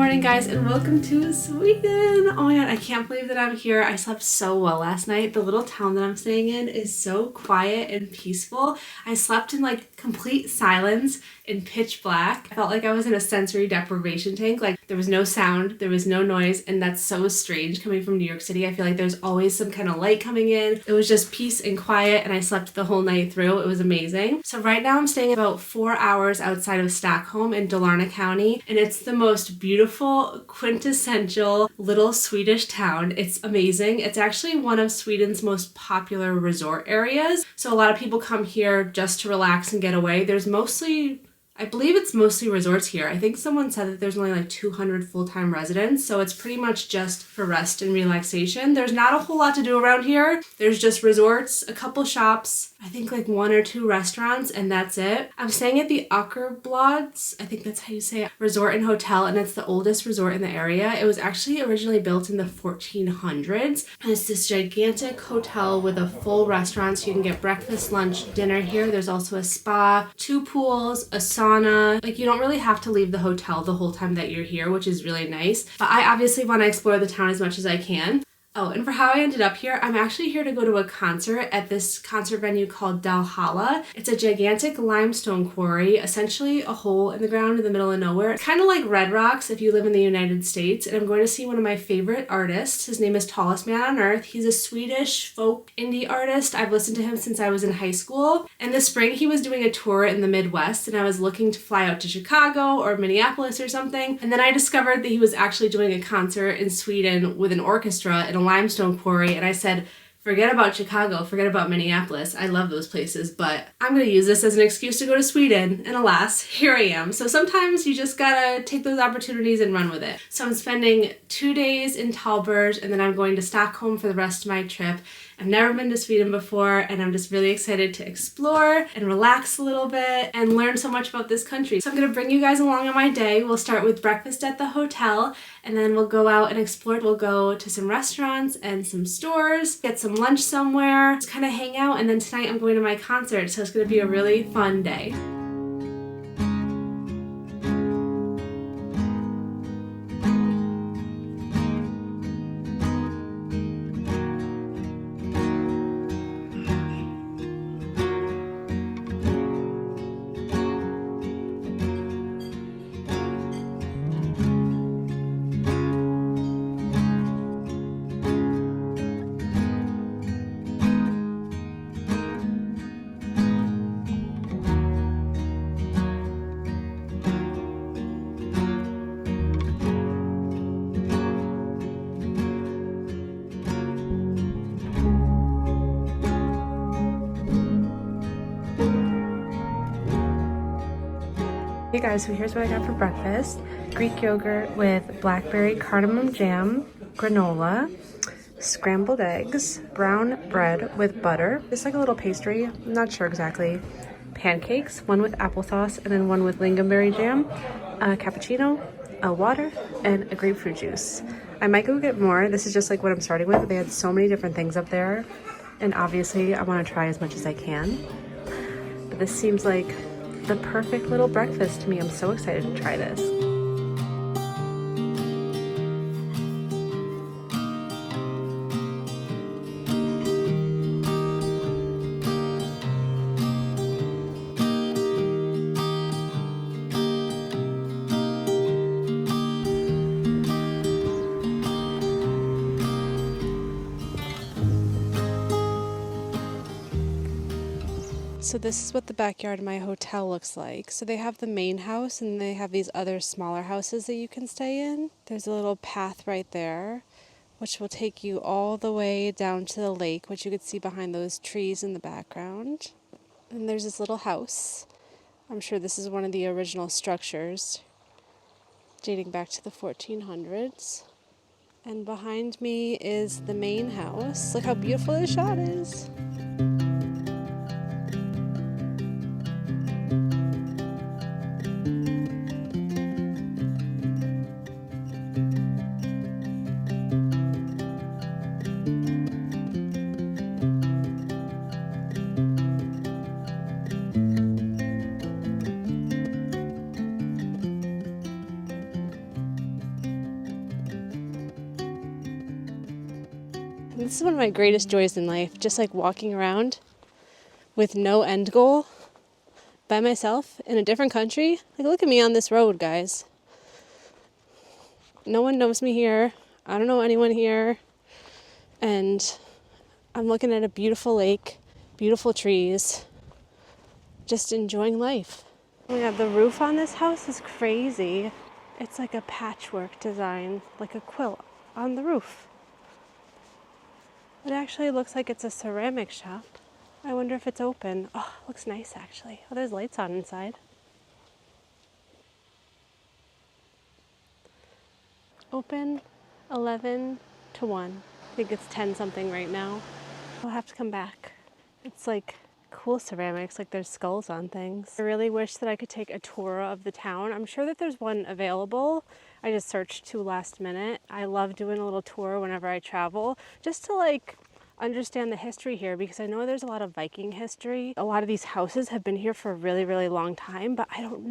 morning, guys, and welcome to Sweden. Oh my god, I can't believe that I'm here. I slept so well last night. The little town that I'm staying in is so quiet and peaceful. I slept in like complete silence in pitch black. I felt like I was in a sensory deprivation tank. Like there was no sound, there was no noise, and that's so strange coming from New York City. I feel like there's always some kind of light coming in. It was just peace and quiet, and I slept the whole night through. It was amazing. So right now I'm staying about 4 hours outside of Stockholm in Dalarna County, and it's the most beautiful, quintessential little Swedish town. It's amazing. It's actually one of Sweden's most popular resort areas. So a lot of people come here just to relax and get away. I believe it's mostly resorts here. I think someone said that there's only like 200 full-time residents, so it's pretty much just for rest and relaxation. There's not a whole lot to do around here. There's just resorts, a couple shops, I think like 1 or 2 restaurants, and that's it. I'm staying at the Åkerblads, I think that's how you say it, resort and hotel, and it's the oldest resort in the area. It was actually originally built in the 1400s, and it's this gigantic hotel with a full restaurant, so you can get breakfast, lunch, dinner here. There's also a spa, 2 pools, a sauna. Like you don't really have to leave the hotel the whole time that you're here, which is really nice. But I obviously want to explore the town as much as I can. Oh, and for how I ended up here, I'm actually here to go to a concert at this concert venue called Dalhalla. It's a gigantic limestone quarry, essentially a hole in the ground in the middle of nowhere. It's kind of like Red Rocks if you live in the United States, and I'm going to see one of my favorite artists. His name is Tallest Man on Earth. He's a Swedish folk indie artist. I've listened to him since I was in high school. And this spring he was doing a tour in the Midwest, and I was looking to fly out to Chicago or Minneapolis or something. And then I discovered that he was actually doing a concert in Sweden with an orchestra in a limestone quarry, and I said, forget about Chicago, forget about Minneapolis. I love those places, but I'm going to use this as an excuse to go to Sweden, and alas, here I am. So sometimes you just gotta take those opportunities and run with it. So I'm spending 2 days in Tällberg, and then I'm going to Stockholm for the rest of my trip. I've never been to Sweden before, and I'm just really excited to explore and relax a little bit and learn so much about this country. So I'm going to bring you guys along on my day. We'll start with breakfast at the hotel, and then we'll go out and explore. We'll go to some restaurants and some stores, get some lunch somewhere, just kind of hang out, and then tonight I'm going to my concert, so it's going to be a really fun day. Hey guys, so here's what I got for breakfast. Greek yogurt with blackberry cardamom jam, granola, scrambled eggs, brown bread with butter. It's like a little pastry, I'm not sure exactly. Pancakes, one with applesauce and then one with lingonberry jam, a cappuccino, a water, and a grapefruit juice. I might go get more. This is just like what I'm starting with. They had so many different things up there, and obviously I want to try as much as I can. But this seems like the perfect little breakfast to me. I'm so excited to try this. So this is what the backyard of my hotel looks like. So they have the main house and they have these other smaller houses that you can stay in. There's a little path right there, which will take you all the way down to the lake, which you could see behind those trees in the background. And there's this little house. I'm sure this is one of the original structures, dating back to the 1400s. And behind me is the main house. Look how beautiful this shot is. And this is one of my greatest joys in life, just like walking around with no end goal by myself in a different country. Like, look at me on this road, guys. No one knows me here. I don't know anyone here. And I'm looking at a beautiful lake, beautiful trees, just enjoying life. Oh my God, the roof on this house is crazy. It's like a patchwork design, like a quilt on the roof. It actually looks like it's a ceramic shop. I wonder if it's open. Oh, it looks nice actually. Oh, there's lights on inside. Open 11 to 1. I think it's 10 something right now. I'll have to come back. It's like cool ceramics, like there's skulls on things. I really wish that I could take a tour of the town. I'm sure that there's one available. I just searched too last minute. I love doing a little tour whenever I travel, just to like understand the history here, because I know there's a lot of Viking history. A lot of these houses have been here for a really, really long time, but I don't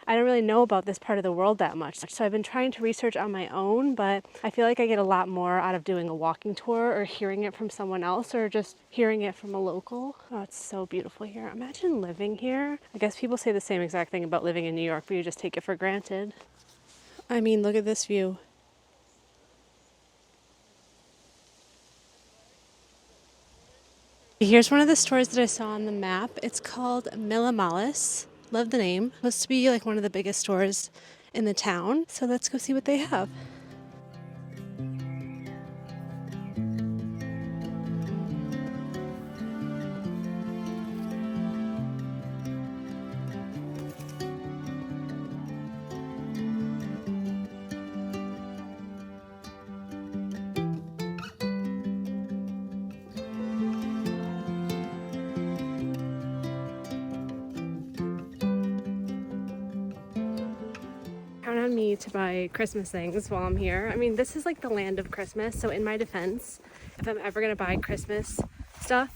really know about this part of the world that much. So I've been trying to research on my own, but I feel like I get a lot more out of doing a walking tour or hearing it from someone else or just hearing it from a local. Oh, it's so beautiful here. Imagine living here. I guess people say the same exact thing about living in New York, but you just take it for granted. I mean, look at this view. Here's one of the stores that I saw on the map. It's called Millimalis. Love the name. Supposed to be like one of the biggest stores in the town. So let's go see what they have. Count on me to buy Christmas things while I'm here. I mean, this is like the land of Christmas, so in my defense, if I'm ever gonna buy Christmas stuff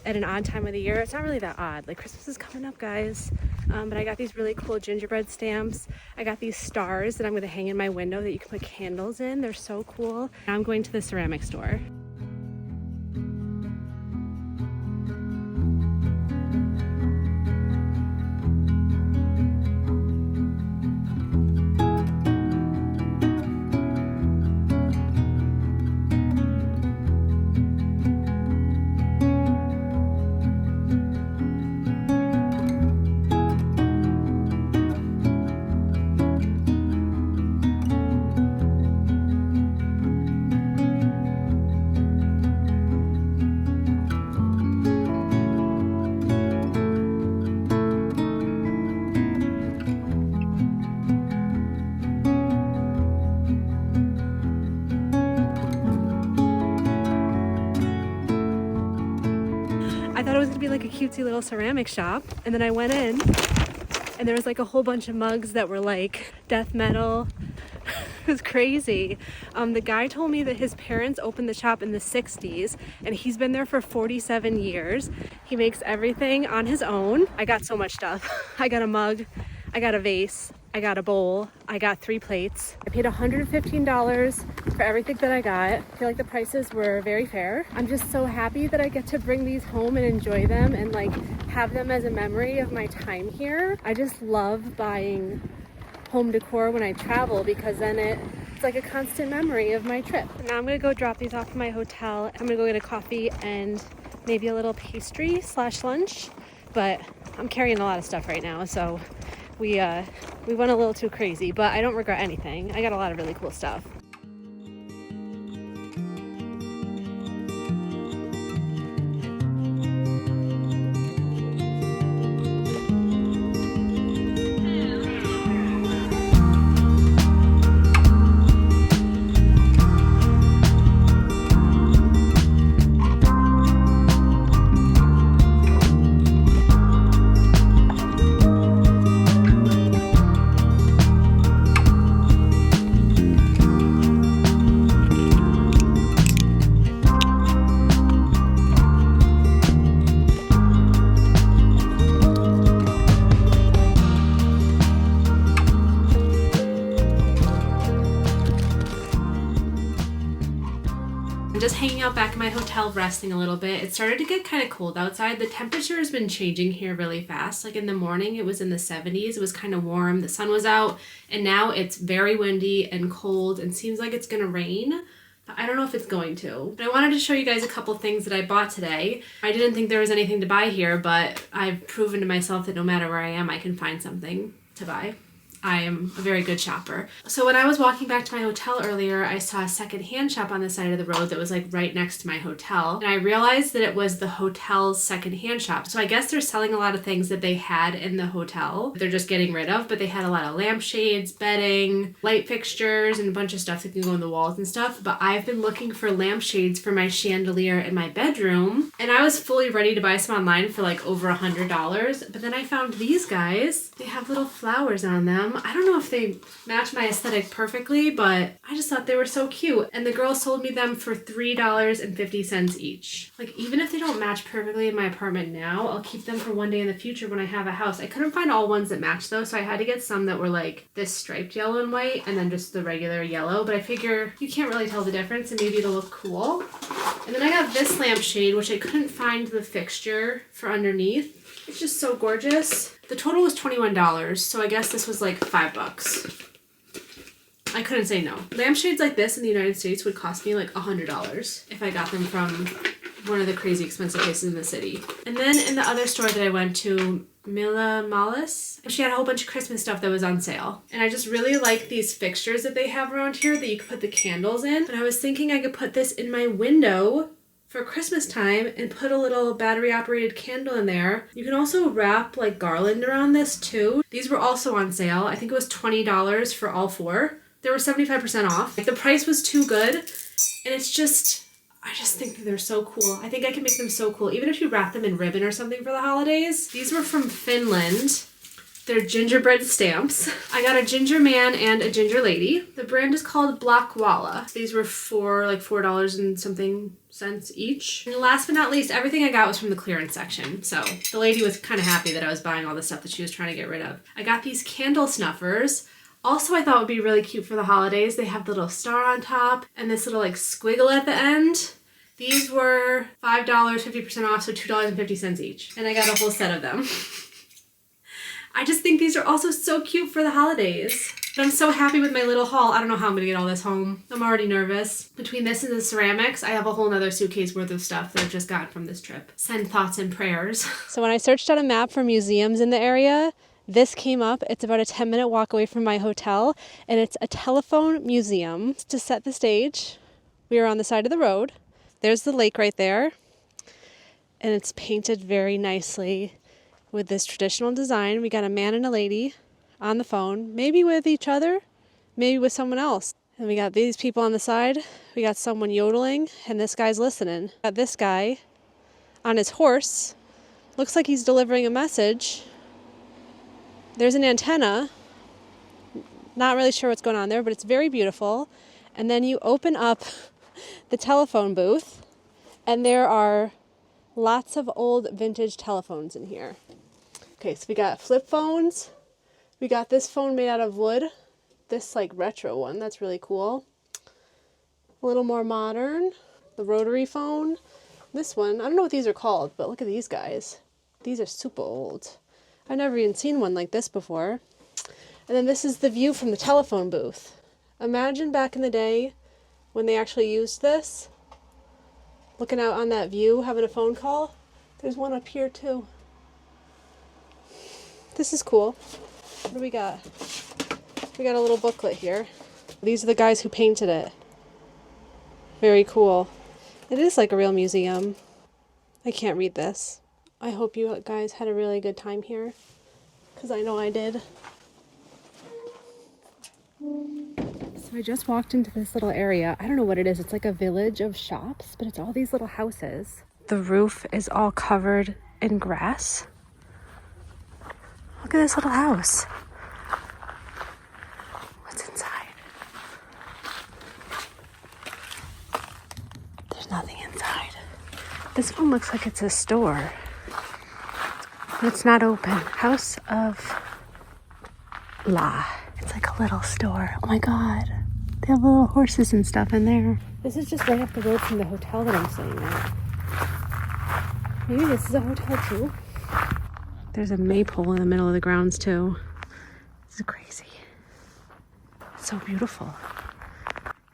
at an odd time of the year, it's not really that odd. Like, Christmas is coming up, guys. But I got these really cool gingerbread stamps. I got these stars that I'm gonna hang in my window that you can put candles in. They're so cool. Now I'm going to the ceramic store. I thought it was gonna be like a cutesy little ceramic shop, and then I went in and there was like a whole bunch of mugs that were like death metal. It was crazy. The guy told me that his parents opened the shop in the 60s and he's been there for 47 years. He makes everything on his own. I got so much stuff. I got a mug, I got a vase, I got a bowl, I got 3 plates. I paid $115 for everything that I got. I feel like the prices were very fair. I'm just so happy that I get to bring these home and enjoy them and like have them as a memory of my time here. I just love buying home decor when I travel because then it's like a constant memory of my trip. Now I'm gonna go drop these off at my hotel. I'm gonna go get a coffee and maybe a little pastry / lunch, but I'm carrying a lot of stuff right now, so we went a little too crazy, but I don't regret anything. I got a lot of really cool stuff. just hanging out back in my hotel, resting a little bit. It started to get kind of cold outside. The temperature has been changing here really fast. Like in the morning, it was in the 70s. It was kind of warm. The sun was out, and now it's very windy and cold and seems like it's gonna rain. I don't know if it's going to, but I wanted to show you guys a couple things that I bought today. I didn't think there was anything to buy here, but I've proven to myself that no matter where I am, I can find something to buy. I am a very good shopper. So when I was walking back to my hotel earlier, I saw a secondhand shop on the side of the road that was like right next to my hotel. And I realized that it was the hotel's secondhand shop. So I guess they're selling a lot of things that they had in the hotel they're just getting rid of, but they had a lot of lampshades, bedding, light fixtures, and a bunch of stuff that can go on the walls and stuff. But I've been looking for lampshades for my chandelier in my bedroom, and I was fully ready to buy some online for like over $100. But then I found these guys. They have little flowers on them. I don't know if they match my aesthetic perfectly, but I just thought they were so cute. And the girl sold me them for $3.50 each. Like, even if they don't match perfectly in my apartment now, I'll keep them for one day in the future when I have a house. I couldn't find all ones that match though, so I had to get some that were like this striped yellow and white and then just the regular yellow. But I figure you can't really tell the difference and maybe it'll look cool. And then I got this lampshade, which I couldn't find the fixture for underneath. It's just so gorgeous. The total was $21, so I guess this was like $5. I couldn't say no. Lampshades like this in the United States would cost me like $100 if I got them from one of the crazy expensive places in the city. And then in the other store that I went to, Mila Malis, she had a whole bunch of Christmas stuff that was on sale. And I just really like these fixtures that they have around here that you can put the candles in. And I was thinking I could put this in my window for Christmas time and put a little battery operated candle in there. You can also wrap like garland around this too. These were also on sale. I think it was $20 for all four. They were 75% off. Like, the price was too good, and it's just, I just think that they're so cool. I think I can make them so cool, even if you wrap them in ribbon or something for the holidays. These were from Finland. They're gingerbread stamps. I got a ginger man and a ginger lady. The brand is called Blockwalla. These were $4 and something cents each. And last but not least, everything I got was from the clearance section. So the lady was kind of happy that I was buying all the stuff that she was trying to get rid of. I got these candle snuffers. Also, I thought would be really cute for the holidays. They have the little star on top and this little like squiggle at the end. These were $5, 50% off, so $2.50 each. And I got a whole set of them. I just think these are also so cute for the holidays. But I'm so happy with my little haul. I don't know how I'm gonna get all this home. I'm already nervous. Between this and the ceramics, I have a whole nother suitcase worth of stuff that I've just gotten from this trip. Send thoughts and prayers. So when I searched on a map for museums in the area, this came up. It's about a 10-minute walk away from my hotel, and it's a telephone museum. To set the stage, we are on the side of the road. There's the lake right there, and it's painted very nicely with this traditional design. We got a man and a lady on the phone, maybe with each other, maybe with someone else. And we got these people on the side. We got someone yodeling, and this guy's listening. Got this guy on his horse. Looks like he's delivering a message. There's an antenna. Not really sure what's going on there, but it's very beautiful. And then you open up the telephone booth, and there are lots of old vintage telephones in here. Okay, so we got flip phones. We got this phone made out of wood. This like retro one, that's really cool. A little more modern. The rotary phone. This one, I don't know what these are called, but look at these guys. These are super old. I've never even seen one like this before. And then this is the view from the telephone booth. Imagine back in the day when they actually used this. Looking out on that view, having a phone call. There's one up here too. This is cool. What do we got? We got a little booklet here. These are the guys who painted it. Very cool. It is like a real museum. I can't read this. I hope you guys had a really good time here, because I know I did. So I just walked into this little area. I don't know what it is. It's like a village of shops, but it's all these little houses. The roof is all covered in grass. Look at this little house. What's inside? There's nothing inside. This one looks like it's a store. It's not open. House of La. It's like a little store. Oh my god. They have little horses and stuff in there. This is just right up the road from the hotel that I'm staying at. Maybe this is a hotel too. There's a maypole in the middle of the grounds too. This is crazy. It's so beautiful.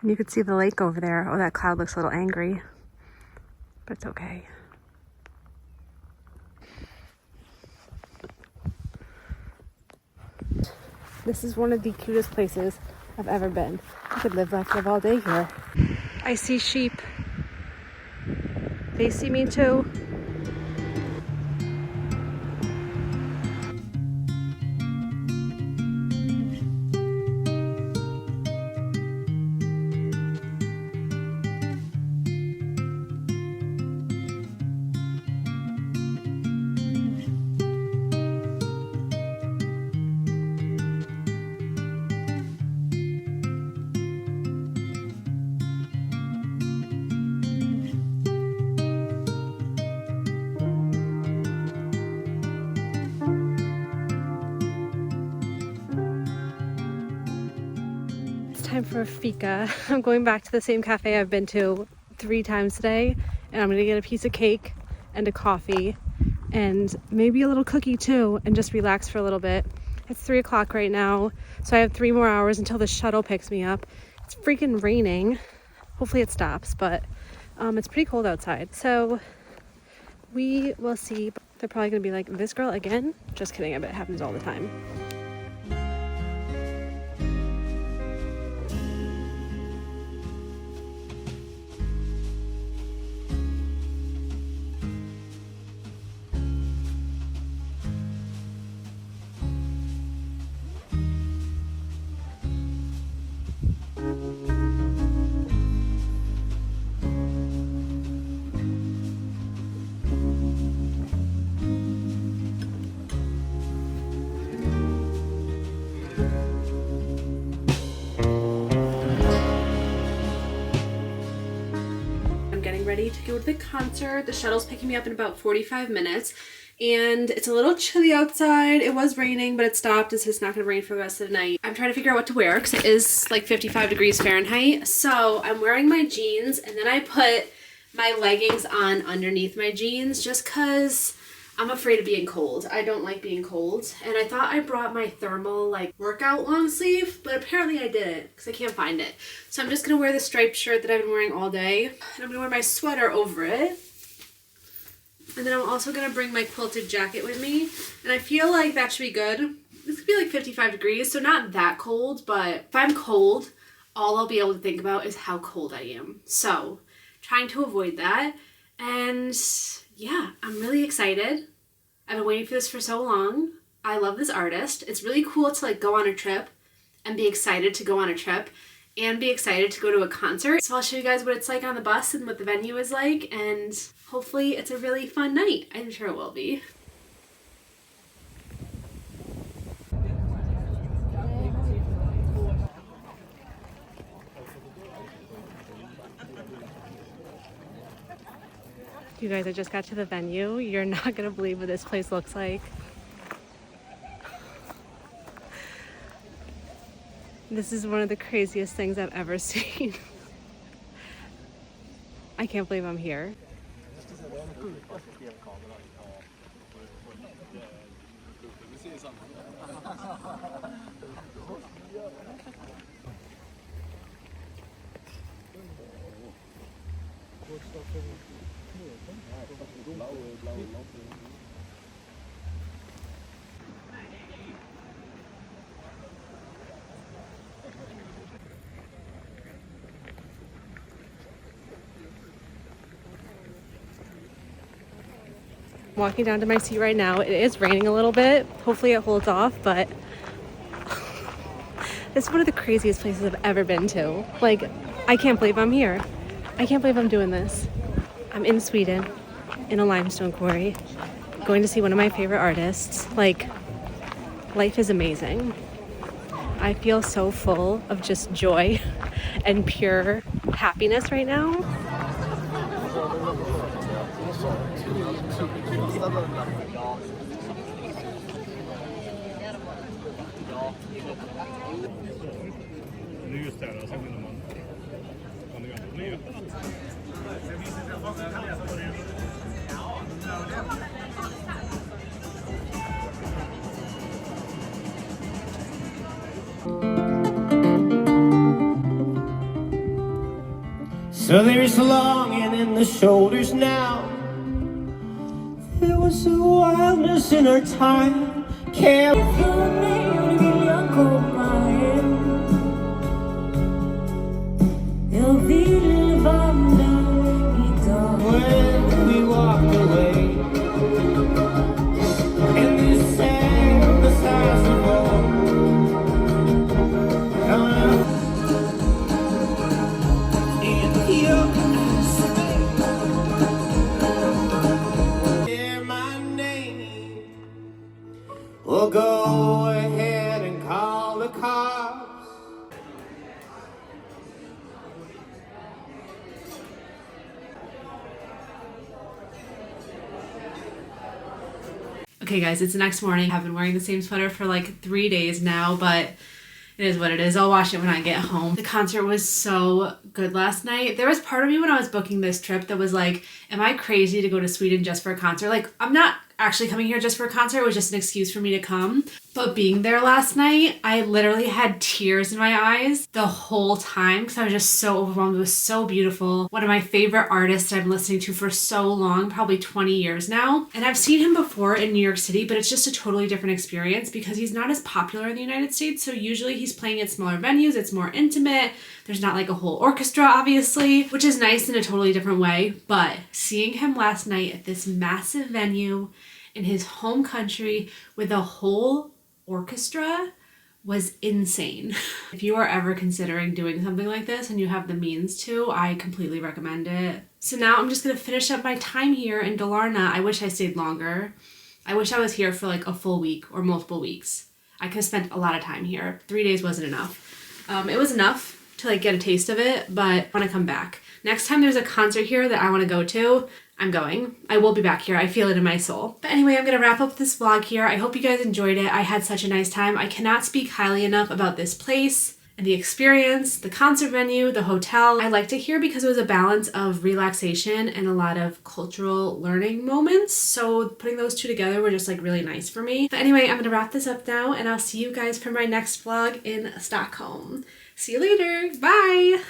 And you can see the lake over there. Oh, that cloud looks a little angry, but it's okay. This is one of the cutest places I've ever been. I could live all day here. I see sheep. They see me too. Time for a fika. I'm going back to the same cafe I've been to 3 times today, and I'm gonna get a piece of cake and a coffee and maybe a little cookie too, and just relax for a little bit. It's 3 o'clock right now, so I have 3 more hours until the shuttle picks me up. It's freaking raining. Hopefully it stops, but it's pretty cold outside, so we will see. They're probably gonna be like, this girl again? Just kidding, I bet it happens all the time. Ready to go to the concert. The shuttle's picking me up in about 45 minutes, and it's a little chilly outside. It was raining, but it stopped. It's not gonna rain for the rest of the night. I'm trying to figure out what to wear because it is like 55 degrees Fahrenheit. So I'm wearing my jeans, and then I put my leggings on underneath my jeans just because I'm afraid of being cold. I don't like being cold. And I thought I brought my thermal like workout long sleeve, but apparently I didn't because I can't find it. So I'm just gonna wear the striped shirt that I've been wearing all day. And I'm gonna wear my sweater over it. And then I'm also gonna bring my quilted jacket with me. And I feel like that should be good. This could be like 55 degrees, so not that cold, but if I'm cold, all I'll be able to think about is how cold I am. So trying to avoid that. And yeah, I'm really excited. I've been waiting for this for so long. I love this artist. It's really cool to like go on a trip and be excited to go on a trip and be excited to go to a concert. So I'll show you guys what it's like on the bus and what the venue is like, and hopefully it's a really fun night. I'm sure it will be. You guys, I just got to the venue. You're not gonna believe what this place looks like. This is one of the craziest things I've ever seen. I can't believe I'm here. Walking down to my seat right now. It is raining a little bit. Hopefully it holds off, but this is one of the craziest places I've ever been to. Like, I can't believe I'm here. I can't believe I'm doing this. I'm in Sweden, in a limestone quarry, going to see one of my favorite artists. Like, life is amazing. I feel so full of just joy and pure happiness right now. Just där, och sen kunde man gå ner. So there's longing in the shoulders now. There was a wildness in our time. Can't when we walked away, and this sang the stars of old. And you hear my name, well, go ahead and call the cops. Okay guys, it's the next morning. I've been wearing the same sweater for like 3 days now, but it is what it is. I'll wash it when I get home. The concert was so good last night. There was part of me when I was booking this trip that was like, am I crazy to go to Sweden just for a concert? Like, I'm not actually coming here just for a concert. It was just an excuse for me to come. But being there last night, I literally had tears in my eyes the whole time because I was just so overwhelmed. It was so beautiful. One of my favorite artists I've been listening to for so long, probably 20 years now. And I've seen him before in New York City, but it's just a totally different experience because he's not as popular in the United States. So usually he's playing at smaller venues. It's more intimate. There's not like a whole orchestra, obviously, which is nice in a totally different way. But seeing him last night at this massive venue in his home country with a whole orchestra was insane. If you are ever considering doing something like this and you have the means to, I completely recommend it. So now I'm just gonna finish up my time here in Dalarna. I wish I stayed longer. I wish I was here for like a full week or multiple weeks. I could have spent a lot of time here. 3 days wasn't enough. It was enough to like get a taste of it, but I want to come back. Next time there's a concert here that I want to go to, I'm going. I will be back here. I feel it in my soul. But anyway, I'm going to wrap up this vlog here. I hope you guys enjoyed it. I had such a nice time. I cannot speak highly enough about this place and the experience, the concert venue, the hotel. I liked it here because it was a balance of relaxation and a lot of cultural learning moments. So putting those two together were just like really nice for me. But anyway, I'm going to wrap this up now and I'll see you guys for my next vlog in Stockholm. See you later. Bye.